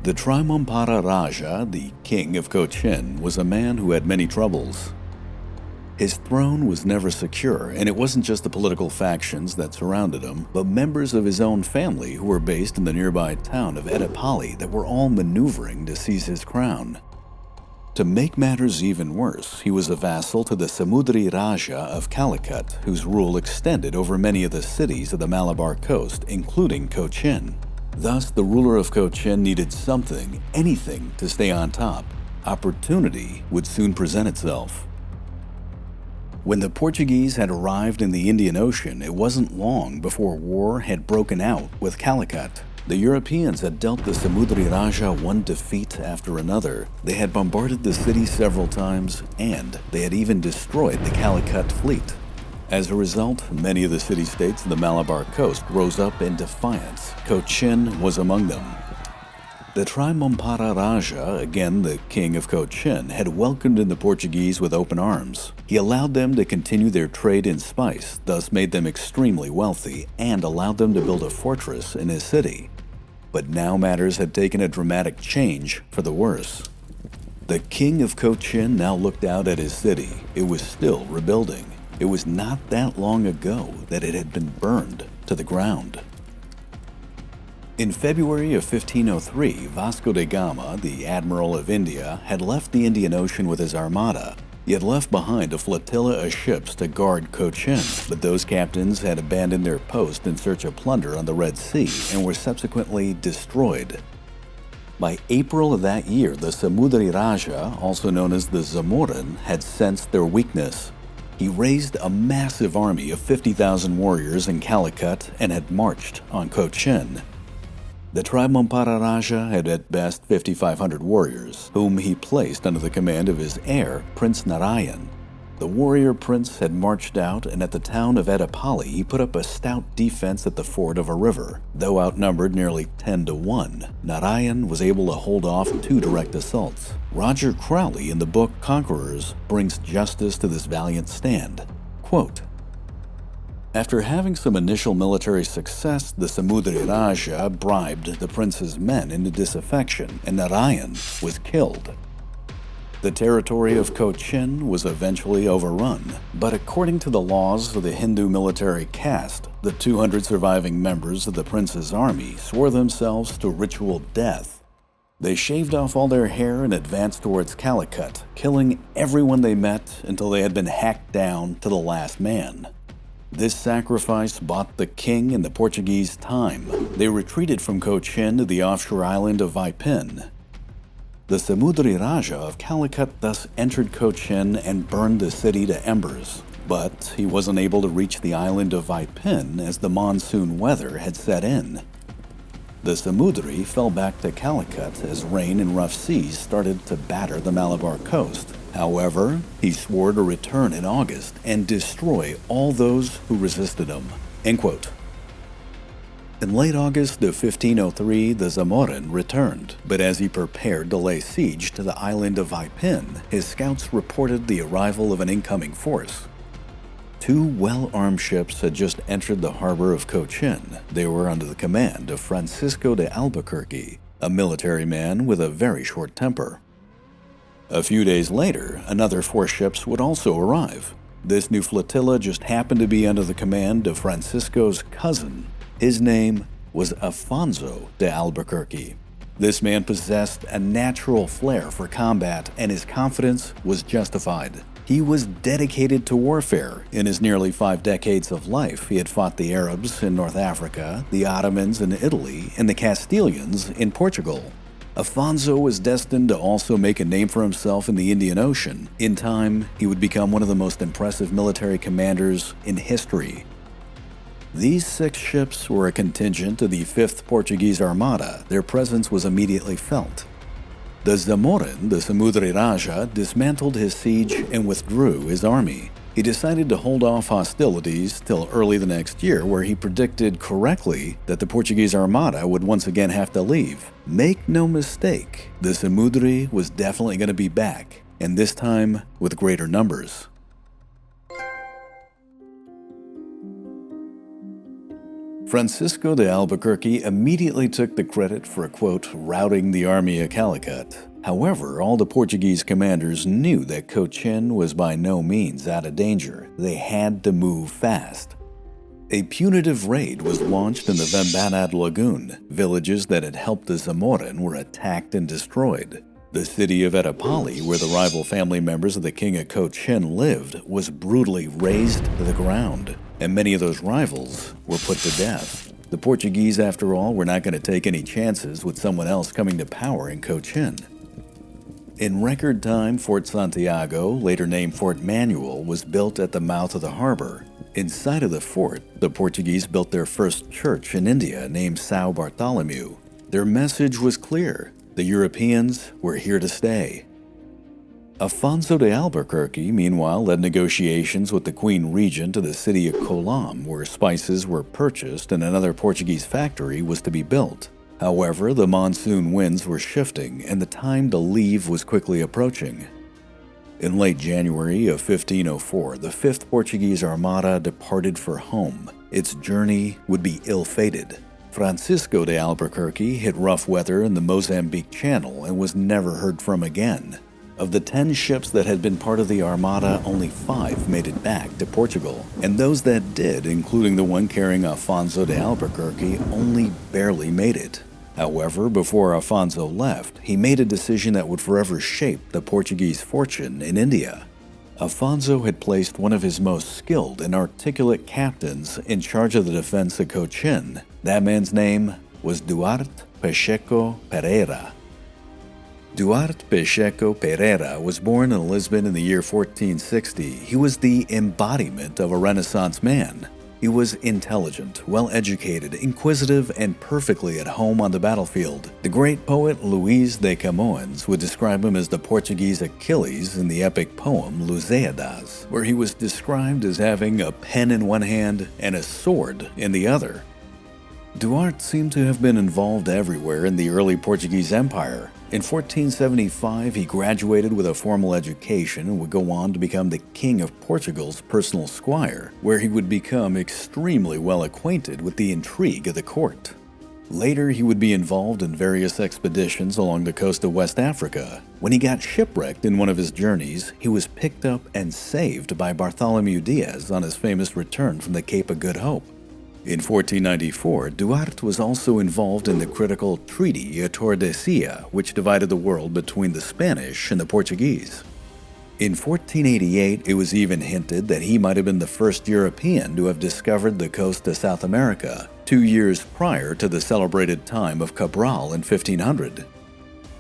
The Trimampara Raja, the king of Cochin, was a man who had many troubles. His throne was never secure, and it wasn't just the political factions that surrounded him, but members of his own family who were based in the nearby town of Edapali that were all maneuvering to seize his crown. To make matters even worse, he was a vassal to the Samudri Raja of Calicut, whose rule extended over many of the cities of the Malabar coast, including Cochin. Thus, the ruler of Cochin needed something, anything, to stay on top. Opportunity would soon present itself. When the Portuguese had arrived in the Indian Ocean, it wasn't long before war had broken out with Calicut. The Europeans had dealt the Samudri Raja one defeat after another. They had bombarded the city several times, and they had even destroyed the Calicut fleet. As a result, many of the city-states of the Malabar coast rose up in defiance. Cochin was among them. The Trimampara Raja, again the king of Cochin, had welcomed in the Portuguese with open arms. He allowed them to continue their trade in spice, thus made them extremely wealthy, and allowed them to build a fortress in his city. But now matters had taken a dramatic change for the worse. The king of Cochin now looked out at his city. It was still rebuilding. It was not that long ago that it had been burned to the ground. In February of 1503, Vasco da Gama, the Admiral of India, had left the Indian Ocean with his armada. He had left behind a flotilla of ships to guard Cochin, but those captains had abandoned their post in search of plunder on the Red Sea and were subsequently destroyed. By April of that year, the Samudri Raja, also known as the Zamorin, had sensed their weakness. He raised a massive army of 50,000 warriors in Calicut and had marched on Cochin. The Trimampara Raja had at best 5,500 warriors, whom he placed under the command of his heir, Prince Narayan. The warrior prince had marched out, and at the town of Edapali he put up a stout defense at the ford of a river. Though outnumbered nearly 10-1, Narayan was able to hold off 2 direct assaults. Roger Crowley in the book Conquerors brings justice to this valiant stand. Quote, after having some initial military success, the Samudri Raja bribed the prince's men into disaffection, and Narayan was killed. The territory of Cochin was eventually overrun, but according to the laws of the Hindu military caste, the 200 surviving members of the prince's army swore themselves to ritual death. They shaved off all their hair and advanced towards Calicut, killing everyone they met until they had been hacked down to the last man. This sacrifice bought the king and the Portuguese time. They retreated from Cochin to the offshore island of Vaipin. The Samudri Raja of Calicut thus entered Cochin and burned the city to embers. But he wasn't able to reach the island of Vaipin as the monsoon weather had set in. The Samudri fell back to Calicut as rain and rough seas started to batter the Malabar coast. However, he swore to return in August and destroy all those who resisted him. End quote. In late August of 1503, the Zamorin returned, but as he prepared to lay siege to the island of Vaipin, his scouts reported the arrival of an incoming force. 2 well-armed ships had just entered the harbor of Cochin. They were under the command of Francisco de Albuquerque, a military man with a very short temper. A few days later, another 4 ships would also arrive. This new flotilla just happened to be under the command of Francisco's cousin. His name was Afonso de Albuquerque. This man possessed a natural flair for combat, and his confidence was justified. He was dedicated to warfare. In his nearly 5 decades of life, he had fought the Arabs in North Africa, the Ottomans in Italy, and the Castilians in Portugal. Afonso was destined to also make a name for himself in the Indian Ocean. In time, he would become one of the most impressive military commanders in history. These 6 ships were a contingent of the 5th Portuguese Armada. Their presence was immediately felt. The Zamorin, the Samudri Raja, dismantled his siege and withdrew his army. He decided to hold off hostilities till early the next year, where he predicted correctly that the Portuguese Armada would once again have to leave. Make no mistake, the Samudri was definitely going to be back, and this time with greater numbers. Francisco de Albuquerque immediately took the credit for, quote, routing the army of Calicut. However, all the Portuguese commanders knew that Cochin was by no means out of danger. They had to move fast. A punitive raid was launched in the Vambanad Lagoon. Villages that had helped the Zamorin were attacked and destroyed. The city of Etapali, where the rival family members of the King of Cochin lived, was brutally razed to the ground, and many of those rivals were put to death. The Portuguese, after all, were not going to take any chances with someone else coming to power in Cochin. In record time, Fort Santiago, later named Fort Manuel, was built at the mouth of the harbor. Inside of the fort, the Portuguese built their first church in India named São Bartholomew. Their message was clear: the Europeans were here to stay. Afonso de Albuquerque, meanwhile, led negotiations with the Queen Regent to the city of Colom, where spices were purchased and another Portuguese factory was to be built. However, the monsoon winds were shifting, and the time to leave was quickly approaching. In late January of 1504, the 5th Portuguese Armada departed for home. Its journey would be ill-fated. Francisco de Albuquerque hit rough weather in the Mozambique Channel and was never heard from again. Of the 10 ships that had been part of the Armada, only 5 made it back to Portugal, and those that did, including the one carrying Afonso de Albuquerque, only barely made it. However, before Afonso left, he made a decision that would forever shape the Portuguese fortune in India. Afonso had placed one of his most skilled and articulate captains in charge of the defense of Cochin. That man's name was Duarte Pacheco Pereira. Duarte Pacheco Pereira was born in Lisbon in the year 1460. He was the embodiment of a Renaissance man. He was intelligent, well-educated, inquisitive, and perfectly at home on the battlefield. The great poet Luís de Camões would describe him as the Portuguese Achilles in the epic poem Lusíadas, where he was described as having a pen in one hand and a sword in the other. Duarte seemed to have been involved everywhere in the early Portuguese Empire. In 1475, he graduated with a formal education and would go on to become the King of Portugal's personal squire, where he would become extremely well acquainted with the intrigue of the court. Later, he would be involved in various expeditions along the coast of West Africa. When he got shipwrecked in one of his journeys, he was picked up and saved by Bartholomew Diaz on his famous return from the Cape of Good Hope. In 1494, Duarte was also involved in the critical Treaty of Tordesillas, which divided the world between the Spanish and the Portuguese. In 1488, it was even hinted that he might have been the first European to have discovered the coast of South America, 2 years prior to the celebrated time of Cabral in 1500.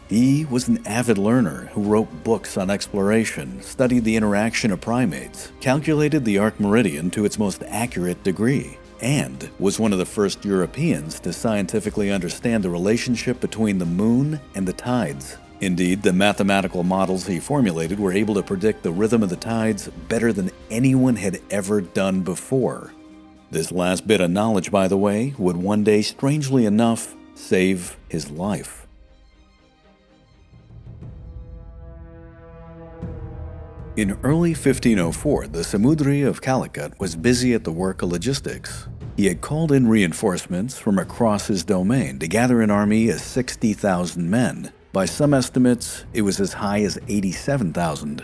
He was an avid learner who wrote books on exploration, studied the interaction of primates, calculated the arc meridian to its most accurate degree, and was one of the first Europeans to scientifically understand the relationship between the moon and the tides. Indeed, the mathematical models he formulated were able to predict the rhythm of the tides better than anyone had ever done before. This last bit of knowledge, by the way, would one day, strangely enough, save his life. In early 1504, the Samudri of Calicut was busy at the work of logistics. He had called in reinforcements from across his domain to gather an army of 60,000 men. By some estimates, it was as high as 87,000.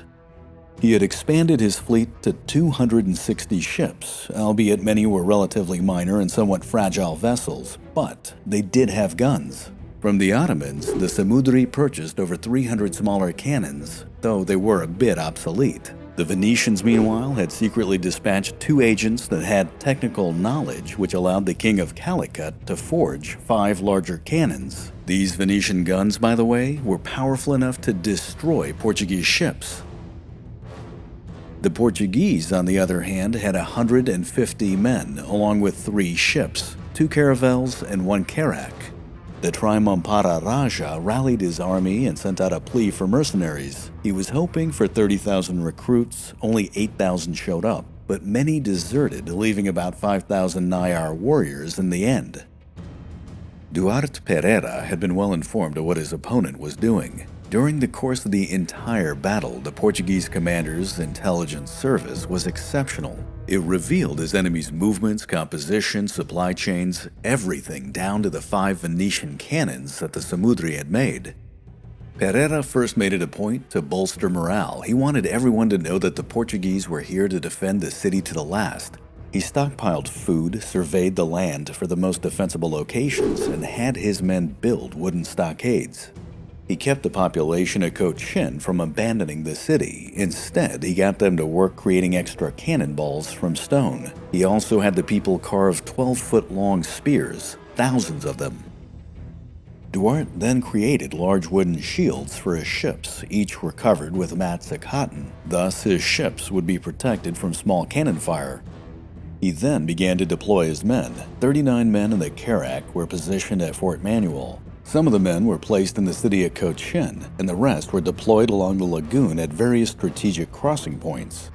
He had expanded his fleet to 260 ships, albeit many were relatively minor and somewhat fragile vessels, but they did have guns. From the Ottomans, the Samudri purchased over 300 smaller cannons, though they were a bit obsolete. The Venetians, meanwhile, had secretly dispatched 2 agents that had technical knowledge which allowed the King of Calicut to forge 5 larger cannons. These Venetian guns, by the way, were powerful enough to destroy Portuguese ships. The Portuguese, on the other hand, had 150 men, along with 3 ships, 2 caravels and 1 carrack. The Trimampara Raja rallied his army and sent out a plea for mercenaries. He was hoping for 30,000 recruits. Only 8,000 showed up, but many deserted, leaving about 5,000 Nayar warriors in the end. Duarte Pereira had been well informed of what his opponent was doing. During the course of the entire battle, the Portuguese commander's intelligence service was exceptional. It revealed his enemy's movements, composition, supply chains, everything down to the 5 Venetian cannons that the Samudri had made. Pereira first made it a point to bolster morale. He wanted everyone to know that the Portuguese were here to defend the city to the last. He stockpiled food, surveyed the land for the most defensible locations, and had his men build wooden stockades. He kept the population of Cochin from abandoning the city. Instead, he got them to work creating extra cannonballs from stone. He also had the people carve 12-foot-long spears, thousands of them. Duarte then created large wooden shields for his ships. Each were covered with mats of cotton. Thus, his ships would be protected from small cannon fire. He then began to deploy his men. 39 men in the Carac were positioned at Fort Manuel. Some of the men were placed in the city of Cochin, and the rest were deployed along the lagoon at various strategic crossing points.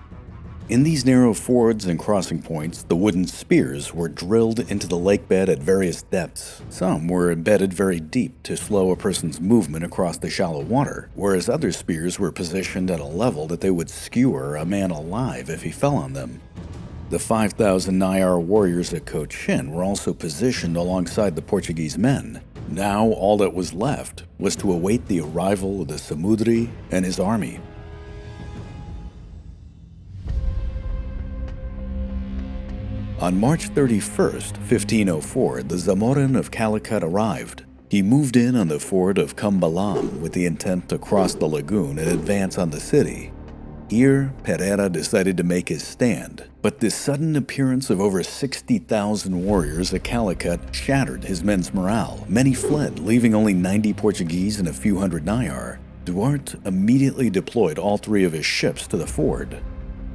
In these narrow fords and crossing points, the wooden spears were drilled into the lake bed at various depths. Some were embedded very deep to slow a person's movement across the shallow water, whereas other spears were positioned at a level that they would skewer a man alive if he fell on them. The 5,000 Nayar warriors at Cochin were also positioned alongside the Portuguese men. Now all that was left was to await the arrival of the Samudri and his army. On March 31st, 1504, the Zamorin of Calicut arrived. He moved in on the fort of Cambalam with the intent to cross the lagoon and advance on the city. Here, Pereira decided to make his stand, but the sudden appearance of over 60,000 warriors at Calicut shattered his men's morale. Many fled, leaving only 90 Portuguese and a few hundred Nayar. Duarte immediately deployed all 3 of his ships to the ford.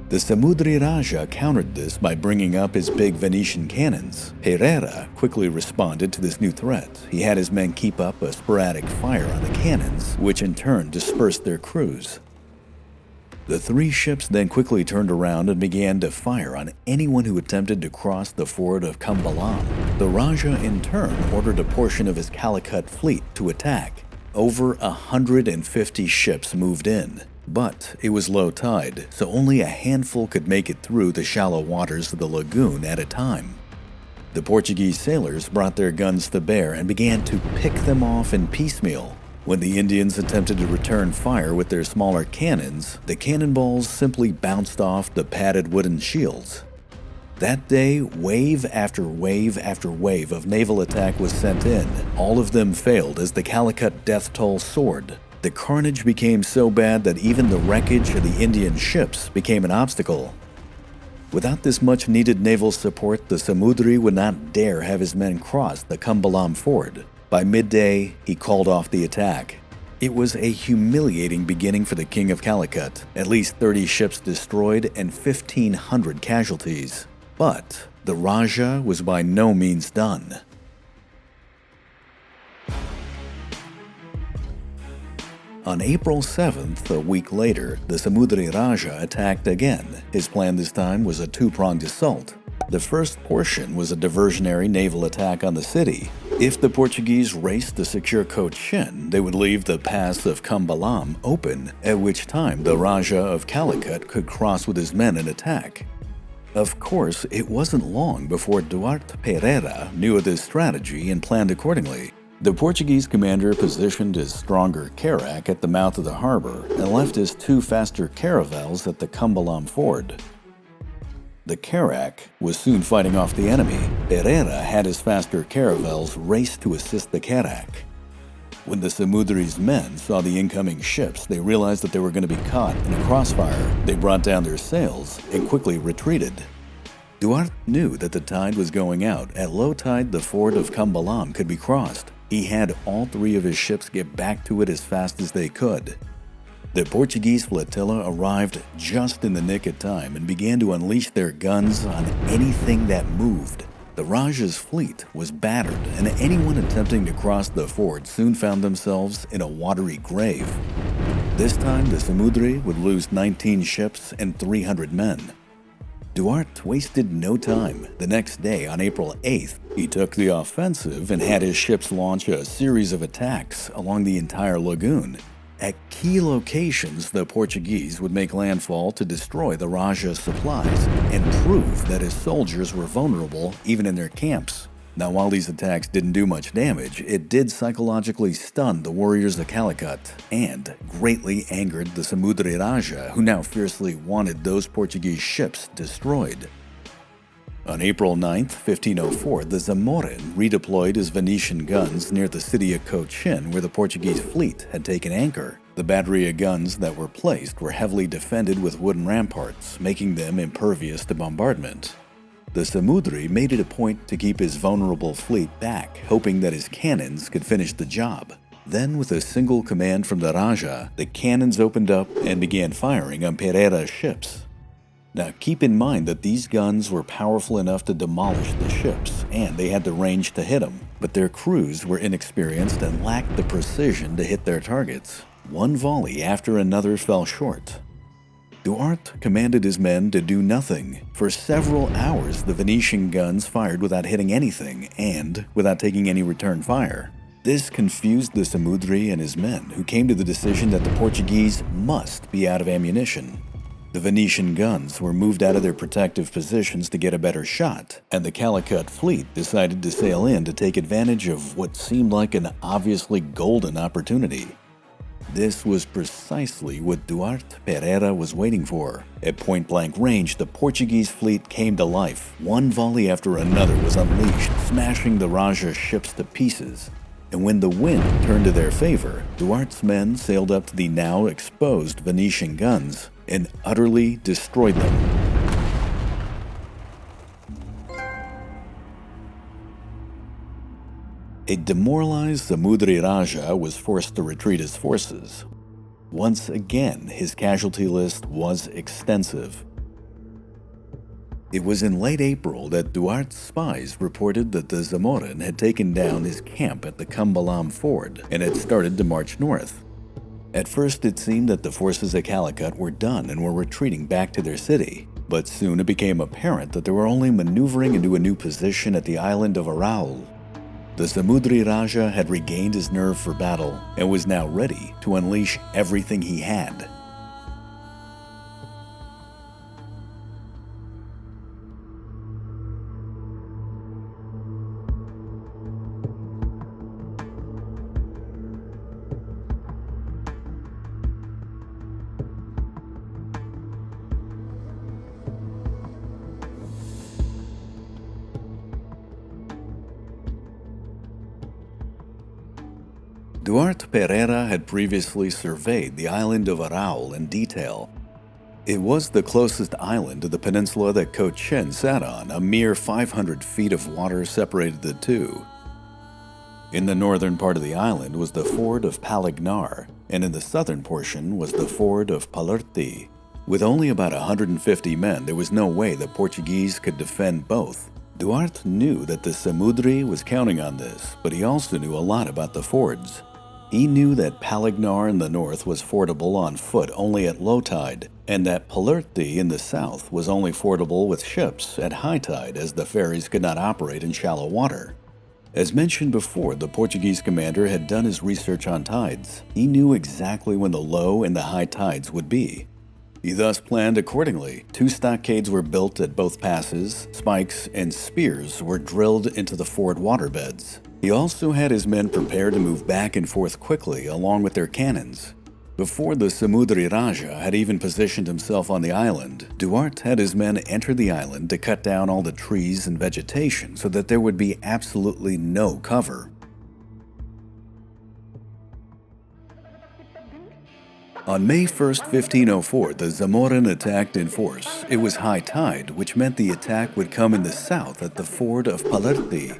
The Samudri Raja countered this by bringing up his big Venetian cannons. Pereira quickly responded to this new threat. He had his men keep up a sporadic fire on the cannons, which in turn dispersed their crews. The 3 ships then quickly turned around and began to fire on anyone who attempted to cross the ford of Cambalam. The Raja in turn ordered a portion of his Calicut fleet to attack. Over 150 ships moved in, but it was low tide, so only a handful could make it through the shallow waters of the lagoon at a time. The Portuguese sailors brought their guns to bear and began to pick them off in piecemeal. When the Indians attempted to return fire with their smaller cannons, the cannonballs simply bounced off the padded wooden shields. That day, wave after wave after wave of naval attack was sent in. All of them failed as the Calicut death toll soared. The carnage became so bad that even the wreckage of the Indian ships became an obstacle. Without this much-needed naval support, the Samudri would not dare have his men cross the Cambalam ford. By midday, he called off the attack. It was a humiliating beginning for the King of Calicut. At least 30 ships destroyed and 1,500 casualties. But the Raja was by no means done. On April 7th, a week later, the Samudri Raja attacked again. His plan this time was a 2-pronged assault. The first portion was a diversionary naval attack on the city. If the Portuguese raced to secure Cochin, they would leave the pass of Cambalam open, at which time the Raja of Calicut could cross with his men and attack. Of course, it wasn't long before Duarte Pereira knew of this strategy and planned accordingly. The Portuguese commander positioned his stronger Carac at the mouth of the harbor and left his 2 faster caravels at the Cambalam ford. The Carac was soon fighting off the enemy. Pereira had his faster caravels race to assist the Carac. When the Samudri's men saw the incoming ships, they realized that they were going to be caught in a crossfire. They brought down their sails and quickly retreated. Duarte knew that the tide was going out. At low tide, the ford of Cambalam could be crossed. He had all 3 of his ships get back to it as fast as they could. The Portuguese flotilla arrived just in the nick of time and began to unleash their guns on anything that moved. The Raja's fleet was battered, and anyone attempting to cross the ford soon found themselves in a watery grave. This time, the Samudri would lose 19 ships and 300 men. Duarte wasted no time. The next day, on April 8th, he took the offensive and had his ships launch a series of attacks along the entire lagoon. At key locations, the Portuguese would make landfall to destroy the Raja's supplies and prove that his soldiers were vulnerable even in their camps. Now, while these attacks didn't do much damage, it did psychologically stun the warriors of Calicut and greatly angered the Samudri Raja, who now fiercely wanted those Portuguese ships destroyed. On April 9, 1504, the Zamorin redeployed his Venetian guns near the city of Cochin, where the Portuguese fleet had taken anchor. The battery of guns that were placed were heavily defended with wooden ramparts, making them impervious to bombardment. The Samudri made it a point to keep his vulnerable fleet back, hoping that his cannons could finish the job. Then, with a single command from the Raja, the cannons opened up and began firing on Pereira's ships. Now, keep in mind that these guns were powerful enough to demolish the ships, and they had the range to hit them, but their crews were inexperienced and lacked the precision to hit their targets. One volley after another fell short. Duarte commanded his men to do nothing. For several hours, the Venetian guns fired without hitting anything and without taking any return fire. This confused the Samudri and his men, who came to the decision that the Portuguese must be out of ammunition. The Venetian guns were moved out of their protective positions to get a better shot, and the Calicut fleet decided to sail in to take advantage of what seemed like an obviously golden opportunity. This was precisely what Duarte Pereira was waiting for. At point-blank range, the Portuguese fleet came to life. One volley after another was unleashed, smashing the Raja's ships to pieces. And when the wind turned to their favor, Duarte's men sailed up to the now exposed Venetian guns and utterly destroyed them. A demoralized Samudri Raja was forced to retreat his forces. Once again, his casualty list was extensive. It was in late April that Duarte's spies reported that the Zamorin had taken down his camp at the Cambalam Ford and had started to march north. At first, it seemed that the forces of Calicut were done and were retreating back to their city, but soon it became apparent that they were only maneuvering into a new position at the island of Aral. The Samudri Raja had regained his nerve for battle and was now ready to unleash everything he had. Duarte Pereira had previously surveyed the island of Aral in detail. It was the closest island to the peninsula that Cochin sat on. A mere 500 feet of water separated the two. In the northern part of the island was the ford of Palignar, and in the southern portion was the ford of Palerti. With only about 150 men, there was no way the Portuguese could defend both. Duarte knew that the Samudri was counting on this, but he also knew a lot about the fords. He knew that Palignar in the north was fordable on foot only at low tide, and that Palerti in the south was only fordable with ships at high tide, as the ferries could not operate in shallow water. As mentioned before, the Portuguese commander had done his research on tides. He knew exactly when the low and the high tides would be. He thus planned accordingly. 2 stockades were built at both passes, spikes and spears were drilled into the ford waterbeds. He also had his men prepared to move back and forth quickly along with their cannons. Before the Samudri Raja had even positioned himself on the island, Duarte had his men enter the island to cut down all the trees and vegetation so that there would be absolutely no cover. On May 1st, 1504, the Zamorin attacked in force. It was high tide, which meant the attack would come in the south at the ford of Palerti.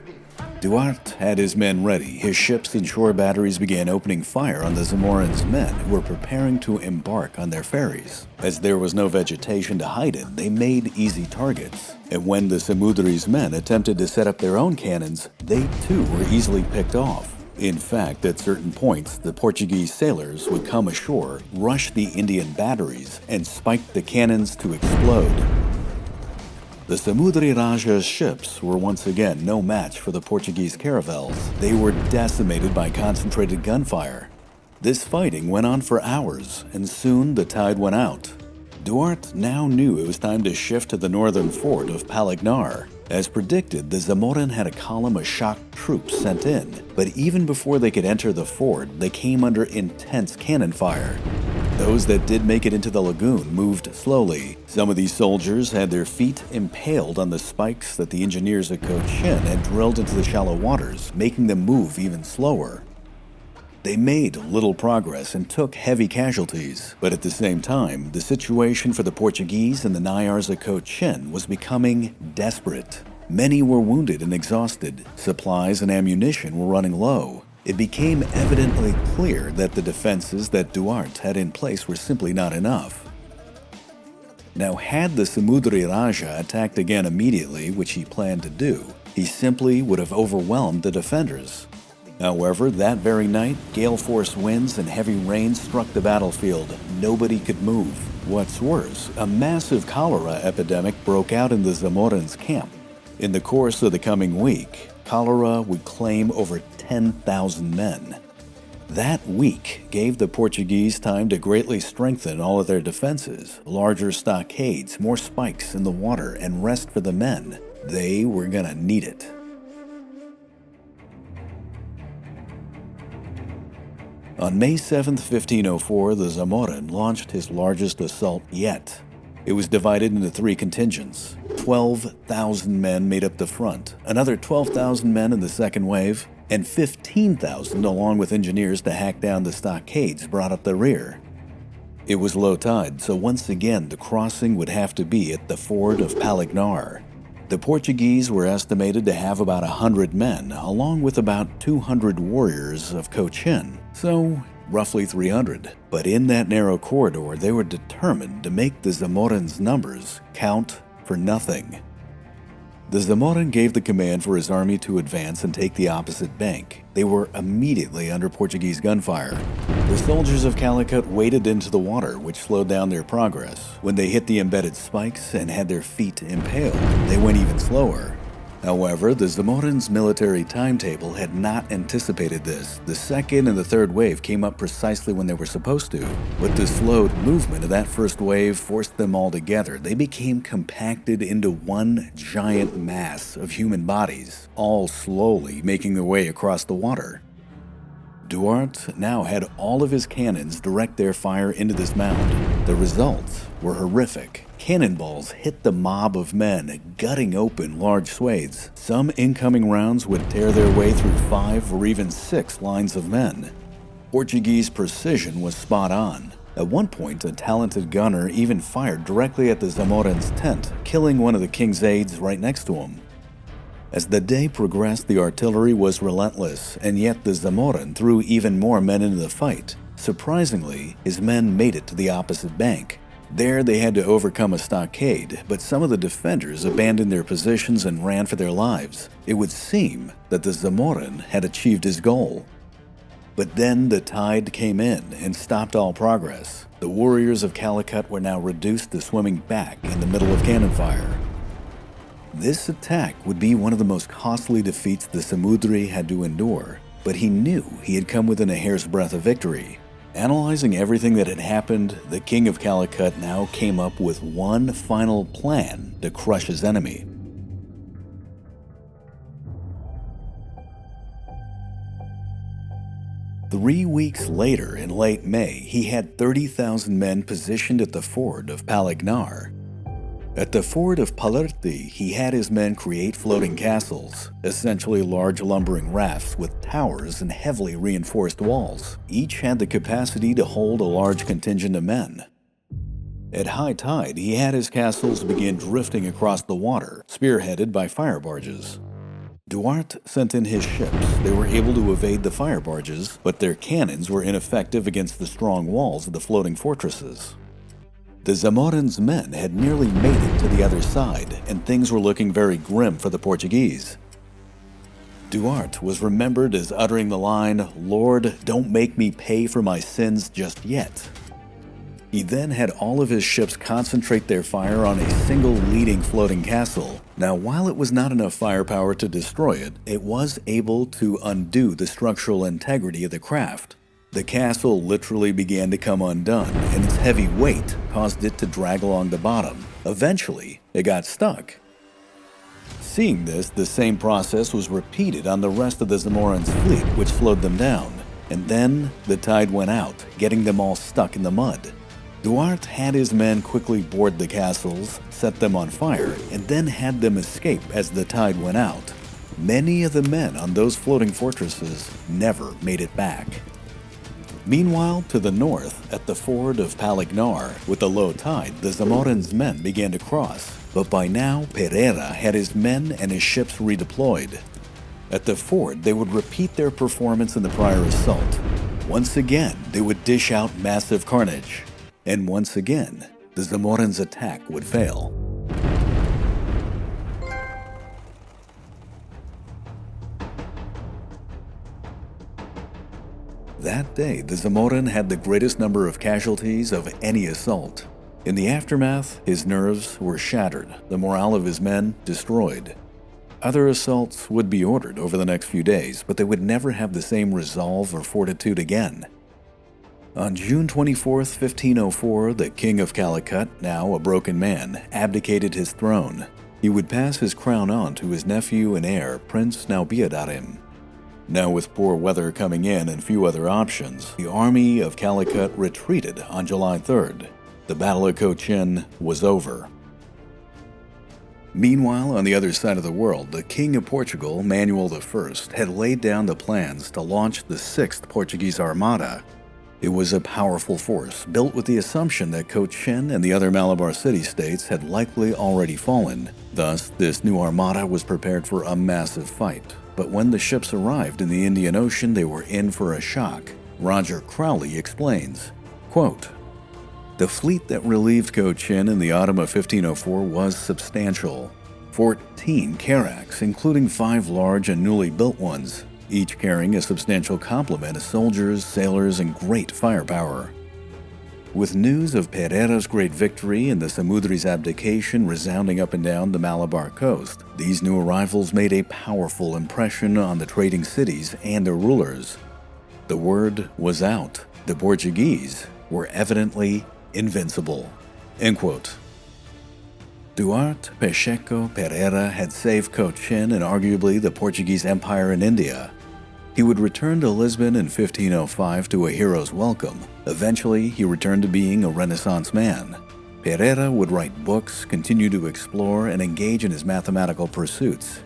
Duarte had his men ready. His ships and shore batteries began opening fire on the Zamorin's men, who were preparing to embark on their ferries. As there was no vegetation to hide in, they made easy targets. And when the Samudri's men attempted to set up their own cannons, they too were easily picked off. In fact, at certain points, the Portuguese sailors would come ashore, rush the Indian batteries, and spike the cannons to explode. The Samudri Raja's ships were once again no match for the Portuguese caravels. They were decimated by concentrated gunfire. This fighting went on for hours, and soon the tide went out. Duarte now knew it was time to shift to the northern fort of Palignar. As predicted, the Zamorin had a column of shock troops sent in, but even before they could enter the fort, they came under intense cannon fire. Those that did make it into the lagoon moved slowly. Some of these soldiers had their feet impaled on the spikes that the engineers at Cochin had drilled into the shallow waters, making them move even slower. They made little progress and took heavy casualties, but at the same time, the situation for the Portuguese and the Nayars at Cochin was becoming desperate. Many were wounded and exhausted. Supplies and ammunition were running low. It became evidently clear that the defenses that Duarte had in place were simply not enough. Now, had the Samudri Raja attacked again immediately, which he planned to do, he simply would have overwhelmed the defenders. However, that very night, gale-force winds and heavy rain struck the battlefield. Nobody could move. What's worse, a massive cholera epidemic broke out in the Zamorin's camp. In the course of the coming week, cholera would claim over 10,000 men. That week gave the Portuguese time to greatly strengthen all of their defenses, larger stockades, more spikes in the water, and rest for the men. They were gonna need it. On May 7, 1504, the Zamorin launched his largest assault yet. It was divided into 3 contingents. 12,000 men made up the front, another 12,000 men in the second wave, and 15,000 along with engineers to hack down the stockades brought up the rear. It was low tide, so once again the crossing would have to be at the ford of Palignar. The Portuguese were estimated to have about 100 men, along with about 200 warriors of Cochin, so roughly 300. But in that narrow corridor, they were determined to make the Zamorin's numbers count for nothing. The Zamorin gave the command for his army to advance and take the opposite bank. They were immediately under Portuguese gunfire. The soldiers of Calicut waded into the water, which slowed down their progress. When they hit the embedded spikes and had their feet impaled, they went even slower. However, the Zamorin's military timetable had not anticipated this. The second and the third wave came up precisely when they were supposed to, but the slowed movement of that first wave forced them all together. They became compacted into one giant mass of human bodies, all slowly making their way across the water. Duarte now had all of his cannons direct their fire into this mound. The results were horrific. Cannonballs hit the mob of men, gutting open large swathes. Some incoming rounds would tear their way through 5 or even 6 lines of men. Portuguese precision was spot on. At one point, a talented gunner even fired directly at the Zamorin's tent, killing one of the king's aides right next to him. As the day progressed, the artillery was relentless, and yet the Zamorin threw even more men into the fight. Surprisingly, his men made it to the opposite bank. There they had to overcome a stockade, but some of the defenders abandoned their positions and ran for their lives. It would seem that the Zamorin had achieved his goal. But then the tide came in and stopped all progress. The warriors of Calicut were now reduced to swimming back in the middle of cannon fire. This attack would be one of the most costly defeats the Samudri had to endure, but he knew he had come within a hair's breadth of victory. Analyzing everything that had happened, the King of Calicut now came up with one final plan to crush his enemy. Three weeks later, in late May, he had 30,000 men positioned at the ford of Palignar. At the ford of Palerti, he had his men create floating castles, essentially large lumbering rafts with towers and heavily reinforced walls. Each had the capacity to hold a large contingent of men. At high tide, he had his castles begin drifting across the water, spearheaded by fire barges. Duarte sent in his ships. They were able to evade the fire barges, but their cannons were ineffective against the strong walls of the floating fortresses. The Zamorin's men had nearly made it to the other side, and things were looking very grim for the Portuguese. Duarte was remembered as uttering the line, "Lord, don't make me pay for my sins just yet." He then had all of his ships concentrate their fire on a single leading floating castle. Now, while it was not enough firepower to destroy it, it was able to undo the structural integrity of the craft. The castle literally began to come undone, and its heavy weight caused it to drag along the bottom. Eventually, it got stuck. Seeing this, the same process was repeated on the rest of the Zamorin's fleet, which slowed them down. And then, the tide went out, getting them all stuck in the mud. Duarte had his men quickly board the castles, set them on fire, and then had them escape as the tide went out. Many of the men on those floating fortresses never made it back. Meanwhile, to the north, at the ford of Palignar, with the low tide, the Zamorin's men began to cross. But by now, Pereira had his men and his ships redeployed. At the ford, they would repeat their performance in the prior assault. Once again, they would dish out massive carnage. And once again, the Zamorin's attack would fail. That day, the Zamorin had the greatest number of casualties of any assault. In the aftermath, his nerves were shattered, the morale of his men destroyed. Other assaults would be ordered over the next few days, but they would never have the same resolve or fortitude again. On June 24, 1504, the King of Calicut, now a broken man, abdicated his throne. He would pass his crown on to his nephew and heir, Prince Naval. Now with poor weather coming in and few other options, the army of Calicut retreated on July 3rd. The Battle of Cochin was over. Meanwhile, on the other side of the world, the King of Portugal, Manuel I, had laid down the plans to launch the 6th Portuguese Armada. It was a powerful force, built with the assumption that Cochin and the other Malabar city-states had likely already fallen. Thus, this new armada was prepared for a massive fight. But when the ships arrived in the Indian Ocean, they were in for a shock. Roger Crowley explains, quote, "The fleet that relieved Cochin in the autumn of 1504 was substantial. 14 carracks, including 5 large and newly built ones, each carrying a substantial complement of soldiers, sailors, and great firepower. With news of Pereira's great victory and the Samudri's abdication resounding up and down the Malabar coast, these new arrivals made a powerful impression on the trading cities and their rulers. The word was out. The Portuguese were evidently invincible." End quote. Duarte, Pacheco, Pereira had saved Cochin and arguably the Portuguese Empire in India. He would return to Lisbon in 1505 to a hero's welcome. Eventually, he returned to being a Renaissance man. Pereira would write books, continue to explore, and engage in his mathematical pursuits.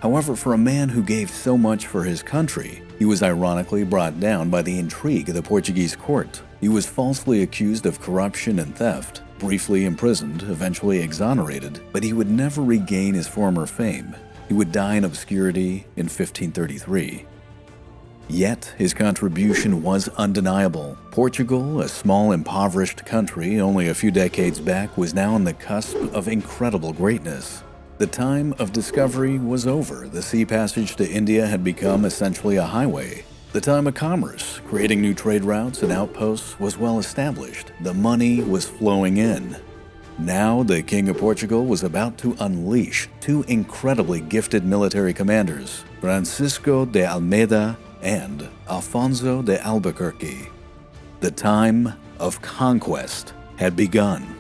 However, for a man who gave so much for his country, he was ironically brought down by the intrigue of the Portuguese court. He was falsely accused of corruption and theft, briefly imprisoned, eventually exonerated, but he would never regain his former fame. He would die in obscurity in 1533. Yet, his contribution was undeniable. Portugal, a small, impoverished country only a few decades back, was now on the cusp of incredible greatness. The time of discovery was over. The sea passage to India had become essentially a highway. The time of commerce, creating new trade routes and outposts, was well established. The money was flowing in. Now, the King of Portugal was about to unleash 2 incredibly gifted military commanders, Francisco de Almeida and Alfonso de Albuquerque. The time of conquest had begun.